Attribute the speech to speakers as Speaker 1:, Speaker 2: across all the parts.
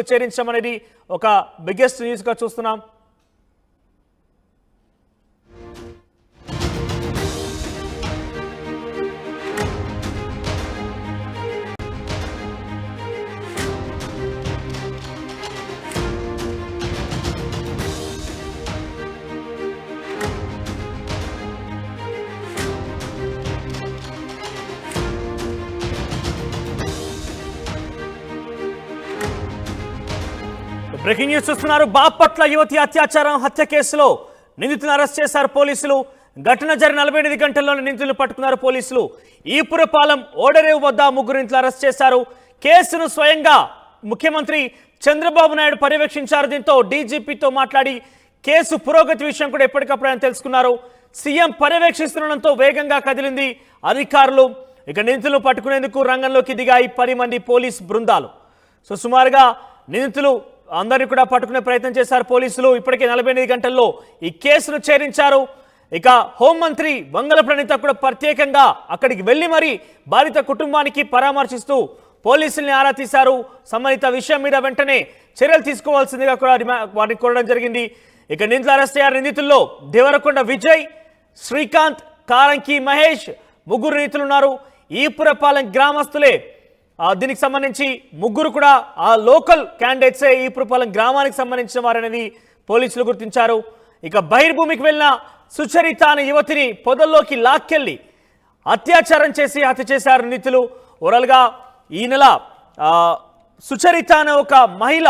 Speaker 1: చేరించడం అనేది ఒక biggest news గా చూస్తున్నాం. బ్రేకింగ్ న్యూస్ చూస్తున్నారు. బాపట్ల యువతి అత్యాచారం హత్య కేసులో నిందితులను అరెస్ట్ చేశారు పోలీసులు. ఘటన జరిగిన 48 గంటల్లోనే నిందితులను పట్టుకున్నారు పోలీసులు. ఈపురపాలెం ఓడరేవు వద్ద ముగ్గురు నిందితులు అరెస్ట్ చేశారు. కేసును స్వయంగా ముఖ్యమంత్రి చంద్రబాబు నాయుడు పర్యవేక్షించారు. దీంతో డీజీపీతో మాట్లాడి కేసు పురోగతి విషయం కూడా ఎప్పటికప్పుడు ఆయన తెలుసుకున్నారు. సీఎం పర్యవేక్షిస్తుండడంతో వేగంగా కదిలింది అధికారులు. ఇక నిందితులను పట్టుకునేందుకు రంగంలోకి దిగాయి 10 మంది పోలీస్ బృందాలు. సుమారుగా నిందితులు అందరినీ కూడా పట్టుకునే ప్రయత్నం చేశారు పోలీసులు. ఇప్పటికే 48 గంటల్లో ఈ కేసును ఛేదించారు. ఇక హోంమంత్రి వంగల ప్రణీత కూడా ప్రత్యేకంగా అక్కడికి వెళ్లి మరి బాధిత కుటుంబానికి పరామర్శిస్తూ పోలీసుల్ని ఆరా తీశారు. సంబంధిత విషయం మీద వెంటనే చర్యలు తీసుకోవాల్సిందిగా కూడా వారిని కోరడం జరిగింది. ఇక నిందితులు అరెస్ట్ అయ్యారు. నిందితుల్లో దేవరకొండ విజయ్, శ్రీకాంత్, కారంకి మహేష్ ముగ్గురు నిందితులు ఉన్నారు. ఈపురపాలెం గ్రామస్తులే. దీనికి సంబంధించి ముగ్గురు కూడా ఆ లోకల్ క్యాండిడేట్సే ఈపురపాలెం గ్రామానికి సంబంధించిన వారనేది పోలీసులు గుర్తించారు. ఇక బహిర్భూమికి వెళ్ళిన సుచరిత అనే యువతిని పొదల్లోకి లాక్కెళ్లి అత్యాచారం చేసి హత్య చేశారు నిందితులు. ఓవరాల్గా ఈ నెల సుచరిత అనే ఒక మహిళ,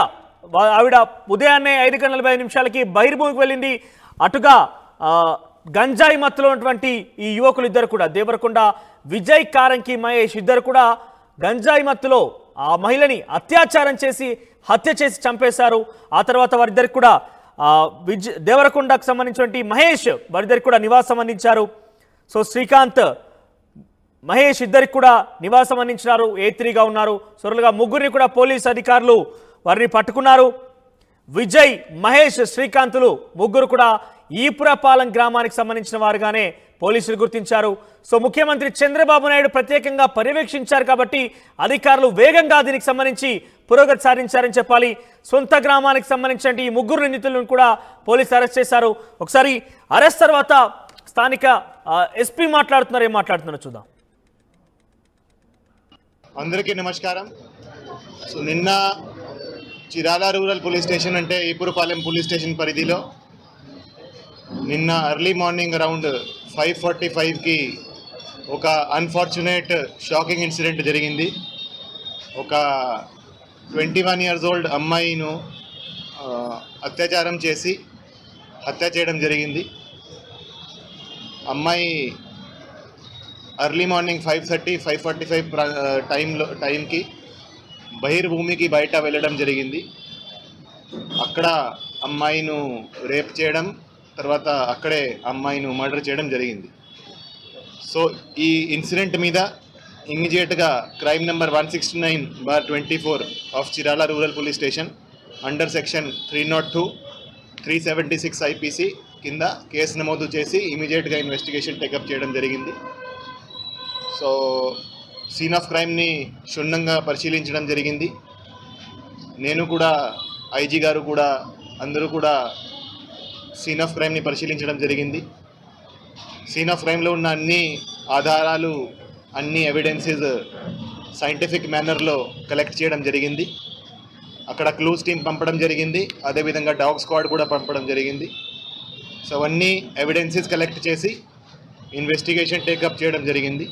Speaker 1: ఆవిడ ఉదయాన్నే 5:45 బహిర్భూమికి వెళ్ళింది. అటుగా గంజాయి మత్తులో ఉన్నటువంటి ఈ యువకులు ఇద్దరు కూడా, దేవరకొండ విజయ్, కారంకి మహేష్ ఇద్దరు కూడా గంజాయి మత్తులో ఆ మహిళని అత్యాచారం చేసి హత్య చేసి చంపేశారు. ఆ తర్వాత వారిద్దరికి కూడా దేవరకొండకు సంబంధించినటువంటి మహేష్ వారిద్దరికి కూడా నివాసం అందించారు. సో శ్రీకాంత్, మహేష్ ఇద్దరికి కూడా నివాసం అందించినారు. A3గా ఉన్నారు. సొరలుగా ముగ్గురిని కూడా పోలీసు అధికారులు వారిని పట్టుకున్నారు. విజయ్, మహేష్, శ్రీకాంతులు ముగ్గురు కూడా ఈపురపాలెం గ్రామానికి సంబంధించిన వారుగానే పోలీసులు గుర్తించారు. సో ముఖ్యమంత్రి చంద్రబాబు నాయుడు ప్రత్యేకంగా పర్యవేక్షించారు కాబట్టి అధికారులు వేగంగా దీనికి సంబంధించి పురోగతి సాధించారని చెప్పాలి. సొంత గ్రామానికి సంబంధించిన ఈ ముగ్గురు నిందితులను కూడా పోలీసులు అరెస్ట్ చేశారు. ఒకసారి అరెస్ట్ తర్వాత స్థానిక ఎస్పీ మాట్లాడుతున్నారు. ఏం మాట్లాడుతున్నారో చూద్దాం.
Speaker 2: అందరికీ నమస్కారం. సో నిన్న చిరాల రూరల్ పోలీస్ స్టేషన్ అంటే ఈపురపాలెం పోలీస్ స్టేషన్ పరిధిలో నిన్న ఎర్లీ మార్నింగ్ అరౌండ్ 5:45కి ఒక అన్ఫార్చునేట్ షాకింగ్ ఇన్సిడెంట్ జరిగింది. ఒక 21 years old అమ్మాయిను అత్యాచారం చేసి హత్య చేయడం జరిగింది. అమ్మాయి ఎర్లీ మార్నింగ్ 5:30, 5:45 టైంకి బహిర్భూమికి బయట వెళ్ళడం జరిగింది. అక్కడ అమ్మాయిను రేప్ చేయడం, తర్వాత అక్కడే అమ్మాయిను మర్డర్ చేయడం జరిగింది. సో ఈ ఇన్సిడెంట్ మీద ఇమ్మీడియట్గా crime number 169/24 of Chirala rural police station under section 302, 376 IPC కింద కేసు నమోదు చేసి ఇమీడియట్గా ఇన్వెస్టిగేషన్ టేకప్ చేయడం జరిగింది. సో సీన్ ఆఫ్ క్రైమ్ని క్షుణ్ణంగా పరిశీలించడం జరిగింది. నేను కూడా, ఐజీ గారు కూడా, అందరూ కూడా సీన్ ఆఫ్ క్రైమ్ని పరిశీలించడం జరిగింది. సీన్ ఆఫ్ క్రైమ్లో ఉన్న అన్ని ఆధారాలు, అన్ని ఎవిడెన్సెస్ సైంటిఫిక్ మేనర్లో కలెక్ట్ చేయడం జరిగింది. అక్కడ క్లూస్ టీమ్ పంపడం జరిగింది. అదేవిధంగా డాగ్ స్క్వాడ్ కూడా పంపడం జరిగింది. సో అవన్నీ ఎవిడెన్సెస్ కలెక్ట్ చేసి ఇన్వెస్టిగేషన్ టేకప్ చేయడం జరిగింది.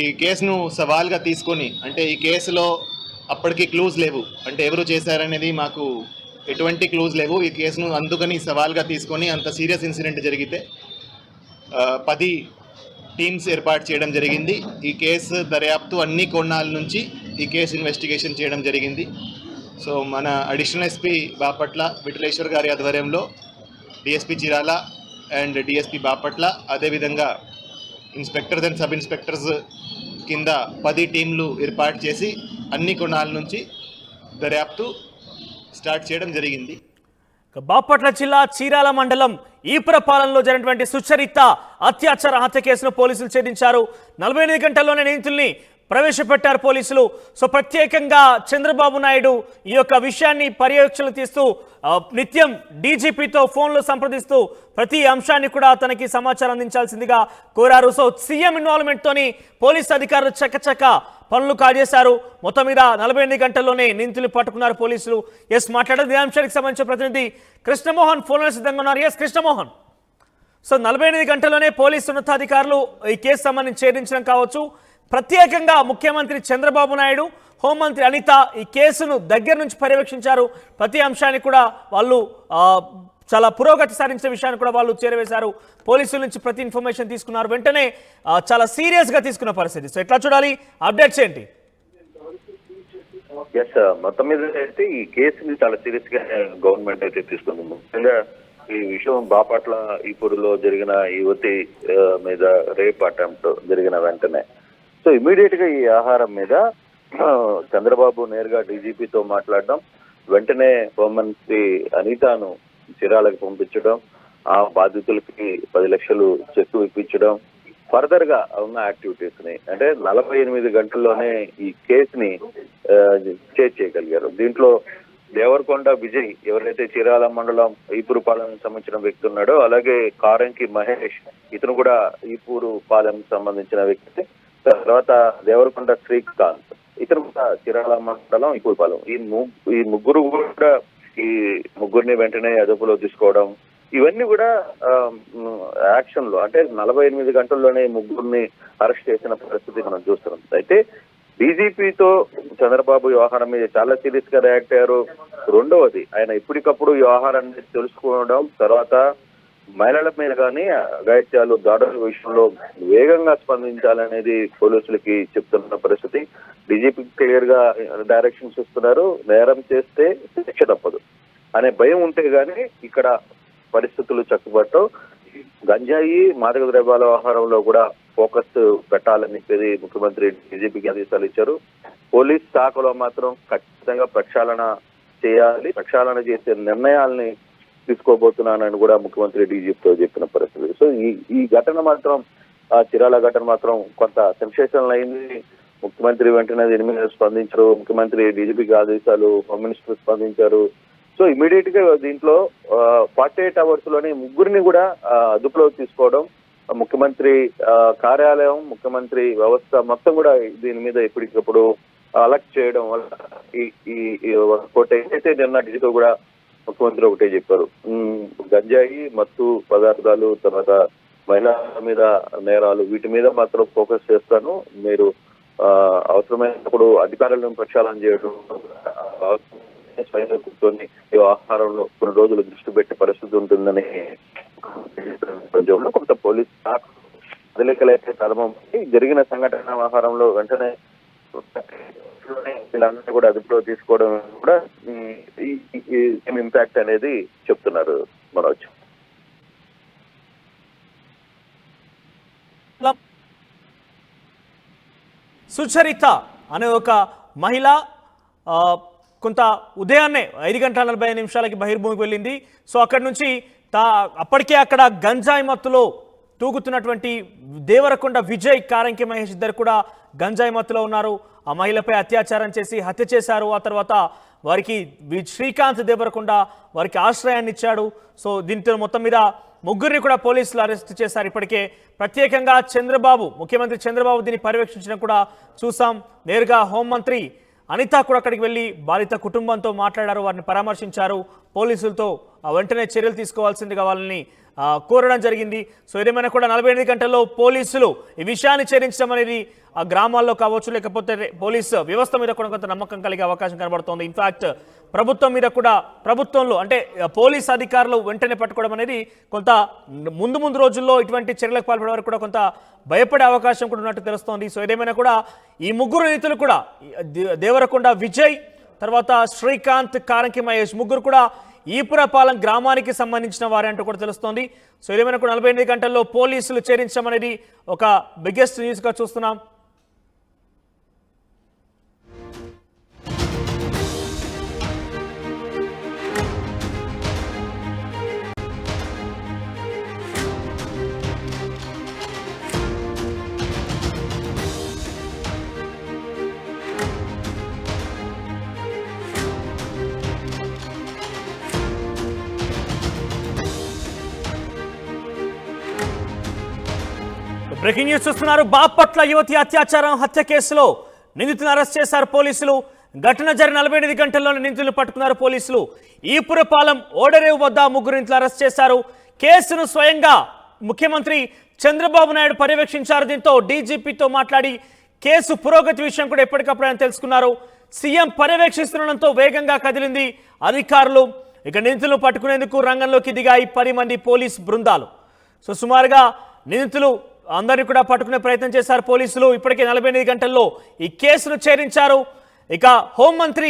Speaker 2: ఈ కేసును సవాల్గా తీసుకొని, అంటే ఈ కేసులో అప్పటికి క్లూజ్ లేవు, అంటే ఎవరు చేశారనేది మాకు ఎటువంటి క్లూజ్ లేవు. ఈ కేసును అందుకని సవాల్గా తీసుకొని, అంత సీరియస్ ఇన్సిడెంట్ జరిగితే 10 టీమ్స్ ఏర్పాటు చేయడం జరిగింది. ఈ కేసు దర్యాప్తు అన్ని కోణాల నుంచి ఈ కేసు ఇన్వెస్టిగేషన్ చేయడం జరిగింది. సో మన అడిషనల్ ఎస్పీ బాపట్ల విఠలేశ్వర్ గారి ఆధ్వర్యంలో DSP Chirala and DSP Bapatla, అదేవిధంగా ఇన్స్పెక్టర్స్ అండ్ సబ్ ఇన్స్పెక్టర్స్ కింద 10 టీంలు ఏర్పాటు చేసి అన్ని కోణాల నుంచి దర్యాప్తు స్టార్ట్ చేయడం జరిగింది.
Speaker 1: బాపట్ల జిల్లా చీరాల మండలం ఈపురపాలెంలో జరిగినటువంటి సుచరిత అత్యాచార హత్య కేసును పోలీసులు ఛేదించారు. 48 గంటల్లోనే నిందితుల్ని ప్రవేశపెట్టారు పోలీసులు. సో ప్రత్యేకంగా చంద్రబాబు నాయుడు ఈ యొక్క విషయాన్ని పర్యవేక్షణ తీస్తూ నిత్యం డీజీపీతో ఫోన్లో సంప్రదిస్తూ ప్రతి అంశాన్ని కూడా తనకి సమాచారం అందించాల్సిందిగా కోరారు. సో సీఎం ఇన్వాల్వ్మెంట్ తోని పోలీస్ అధికారులు చకచక పనులు కాజేశారు. మొత్తం మీద 48 గంటల్లోనే నిందితులు పట్టుకున్నారు పోలీసులు. ఎస్ మాట్లాడేది ఈ అంశానికి సంబంధించిన ప్రతినిధి కృష్ణమోహన్ ఫోన్లో సిద్ధంగా ఉన్నారు. ఎస్ కృష్ణమోహన్, సో 48 గంటల్లోనే పోలీసు ఉన్నతాధికారులు ఈ కేసు సంబంధించి ఛేదించడం కావచ్చు, ప్రత్యేకంగా ముఖ్యమంత్రి చంద్రబాబు నాయుడు, హోంమంత్రి అనిత ఈ కేసును దగ్గర నుంచి పర్యవేక్షించారు. ప్రతి అంశాన్ని కూడా వాళ్ళు చాలా పురోగతి సాధించిన విషయాన్ని కూడా వాళ్ళు చేరవేశారు. పోలీసుల నుంచి ప్రతి ఇన్ఫర్మేషన్ తీసుకున్నారు, వెంటనే చాలా సీరియస్గా తీసుకున్న పరిస్థితి. సో ఎట్లా చూడాలి, అప్డేట్స్ ఏంటి?
Speaker 3: ఎస్, మొత్తం మీద అయితే ఈ కేసుని చాలా సీరియస్ గా గవర్నమెంట్ అయితే తీసుకుంది. ముఖ్యంగా ఈ విషయం బాపట్ల ఈపూరులో జరిగిన యువతి మీద రేప్ అటెంప్ట్ జరిగిన వెంటనే సో ఇమీడియట్ గా ఈ ఆహారం మీద చంద్రబాబు నేరుగా డీజీపీతో మాట్లాడడం, వెంటనే హోంమంత్రి అనితాను చీరాలకు పంపించడం, ఆ బాధితులకి 10 లక్షలు చెక్కు ఇప్పించడం, ఫర్దర్ గా ఉన్న యాక్టివిటీస్ ని అంటే 48 గంటల్లోనే ఈ కేసుని చేజ్ చేయగలిగారు. దీంట్లో దేవరకొండ విజయ్ ఎవరైతే చీరాల మండలం ఈపూరు పాలెం సంబంధించిన వ్యక్తి ఉన్నాడో, అలాగే కారంకి మహేష్ ఇతను కూడా ఈపూరు పాలెం సంబంధించిన వ్యక్తి, తర్వాత దేవరకొండ శ్రీకాంత్ ఇతను కూడా చీరాల మండలం ఈపూరు పాలెం, ఈ ముగ్గురు కూడా ఈ ముగ్గురిని వెంటనే అదుపులో తీసుకోవడం, ఇవన్నీ కూడా యాక్షన్ లో అంటే 48 గంటల్లోనే ముగ్గురిని అరెస్ట్ చేసిన పరిస్థితి మనం చూస్తున్నాం. అయితే డీజీపీతో చంద్రబాబు వ్యవహారం మీద చాలా సీరియస్ గా రియాక్ట్ అయ్యారు. రెండవది ఆయన ఇప్పటికప్పుడు వ్యవహారాన్ని తెలుసుకోవడం, తర్వాత మహిళల మీద కానీ అఘాయిత్యాలు దాడుల విషయంలో వేగంగా స్పందించాలనేది పోలీసులకి చెప్తున్న పరిస్థితి. డీజీపీ క్లియర్ గా డైరెక్షన్స్ ఇస్తున్నారు, నేరం చేస్తే శిక్ష తప్పదు అనే భయం ఉంటే గానీ ఇక్కడ పరిస్థితులు చక్కబట్టవు. గంజాయి మాదక ద్రవ్యాల వ్యవహారంలో కూడా ఫోకస్ పెట్టాలని చెప్పేది ముఖ్యమంత్రి డీజీపీకి ఆదేశాలు ఇచ్చారు. పోలీస్ శాఖలో మాత్రం ఖచ్చితంగా ప్రక్షాళన చేయాలి, ప్రక్షాళన చేసే నిర్ణయాల్ని తీసుకోబోతున్నానని కూడా ముఖ్యమంత్రి డీజీపీతో చెప్పిన పరిస్థితి. సో ఈ ఘటన మాత్రం చీరాల ఘటన మాత్రం కొంత సెన్సేషనల్ అయింది. ముఖ్యమంత్రి వెంటనే దీని మీద స్పందించారు, ముఖ్యమంత్రి డీజీపీకి ఆదేశాలు, హోమ్ మినిస్టర్ స్పందించారు. సో ఇమీడియట్ గా దీంట్లో 48 అవర్స్ లోనే ముగ్గురిని కూడా అదుపులో తీసుకోవడం, ముఖ్యమంత్రి కార్యాలయం, ముఖ్యమంత్రి వ్యవస్థ మొత్తం కూడా దీని మీద ఎప్పటికప్పుడు అలర్ట్ చేయడం వల్ల ఒకటి అయితే నిన్న డిజిటల్ కూడా ముఖ్యమంత్రి ఒకటే చెప్పారు, గంజాయి మత్తు పదార్థాలు తర్వాత మహిళల మీద నేరాలు వీటి మీద మాత్రం ఫోకస్ చేస్తాను, మీరు అవసరమైనప్పుడు అధికారులను ప్రక్షాళన చేయడం, స్వయంగా కూర్చొని ఈ ఆహారంలో కొన్ని రోజులు దృష్టి పెట్టే పరిస్థితి ఉంటుందని కొంత పోలీస్ శాఖ కదలికలైతే ప్రారంభమై జరిగిన సంఘటన ఆహారంలో వెంటనే వీళ్ళందరినీ కూడా అదుపులో తీసుకోవడం కూడా ఇంపాక్ట్ అనేది చెప్తున్నారు మనోజ్.
Speaker 1: సుచరిత అనే ఒక మహిళ కొంత ఉదయాన్నే 5:45 బహిర్భూమికి వెళ్ళింది. సో అక్కడి నుంచి అప్పటికే అక్కడ గంజాయి మత్తులో తూగుతున్నటువంటి దేవరకొండ విజయ్, కారంకి మహేష్ ఇద్దరు కూడా గంజాయి మత్తులో ఉన్నారు. ఆ మహిళపై అత్యాచారం చేసి హత్య చేశారు. ఆ తర్వాత వారికి శ్రీకాంత్ దేవరకొండ వారికి ఆశ్రయాన్ని ఇచ్చాడు. సో దీంతో మొత్తం మీద ముగ్గురిని కూడా పోలీసులు అరెస్ట్ చేశారు. ఇప్పటికే ప్రత్యేకంగా ముఖ్యమంత్రి చంద్రబాబు దీన్ని పర్యవేక్షించడం కూడా చూసాం. నేరుగా హోంమంత్రి అనిత కూడా అక్కడికి వెళ్ళి బాధిత కుటుంబంతో మాట్లాడారు, వారిని పరామర్శించారు. పోలీసులతో వెంటనే చర్యలు తీసుకోవాల్సిందిగా వాళ్ళని కోరడం జరిగింది. సో ఏదేమైనా కూడా 48 గంటల్లో పోలీసులు ఈ విషయాన్ని ఛేదించడం అనేది ఆ గ్రామాల్లో కావచ్చు, లేకపోతే పోలీసు వ్యవస్థ మీద కూడా కొంత నమ్మకం కలిగే అవకాశం కనబడుతోంది. ఇన్ఫాక్ట్ ప్రభుత్వం మీద కూడా, ప్రభుత్వంలో అంటే పోలీస్ అధికారులు వెంటనే పట్టుకోవడం అనేది కొంత ముందు రోజుల్లో ఇటువంటి చర్యలకు పాల్పడే వారికి కూడా కొంత భయపడే అవకాశం కూడా ఉన్నట్టు తెలుస్తోంది. సో ఏదేమైనా కూడా ఈ ముగ్గురు నిందితులు కూడా దేవరకొండ విజయ్, తర్వాత శ్రీకాంత్, కారంకి మహేష్ ముగ్గురు కూడా ఈపురపాలెం గ్రామానికి సంబంధించిన వారే అంటూ కూడా తెలుస్తోంది. సో ఏదేమైనా కూడా 48 గంటల్లో పోలీసులు చేరించడం అనేది ఒక బిగ్గెస్ట్ న్యూస్గా చూస్తున్నాం. బ్రేకింగ్ న్యూస్ చూస్తున్నారు. బాపట్ల యువతి అత్యాచారం హత్య కేసులో నిందితులను అరెస్ట్ చేశారు పోలీసులు. ఘటన జరిగిన 48 గంటల్లోనే నిందితులను పట్టుకున్నారు పోలీసులు. ఈపురపాలెం ఓడరేవు వద్ద ముగ్గురు నిందితులు అరెస్ట్ చేశారు. కేసును స్వయంగా ముఖ్యమంత్రి చంద్రబాబు నాయుడు పర్యవేక్షించారు. దీంతో డీజీపీతో మాట్లాడి కేసు పురోగతి విషయం కూడా ఎప్పటికప్పుడు ఆయన తెలుసుకున్నారు. సీఎం పర్యవేక్షిస్తుండడంతో వేగంగా కదిలింది అధికారులు. ఇక నిందితులను పట్టుకునేందుకు రంగంలోకి దిగాయి 10 మంది పోలీస్ బృందాలు. సో సుమారుగా నిందితులు అందరినీ కూడా పట్టుకునే ప్రయత్నం చేశారు పోలీసులు. ఇప్పటికే 48 గంటల్లో ఈ కేసును ఛేదించారు. ఇక హోంమంత్రి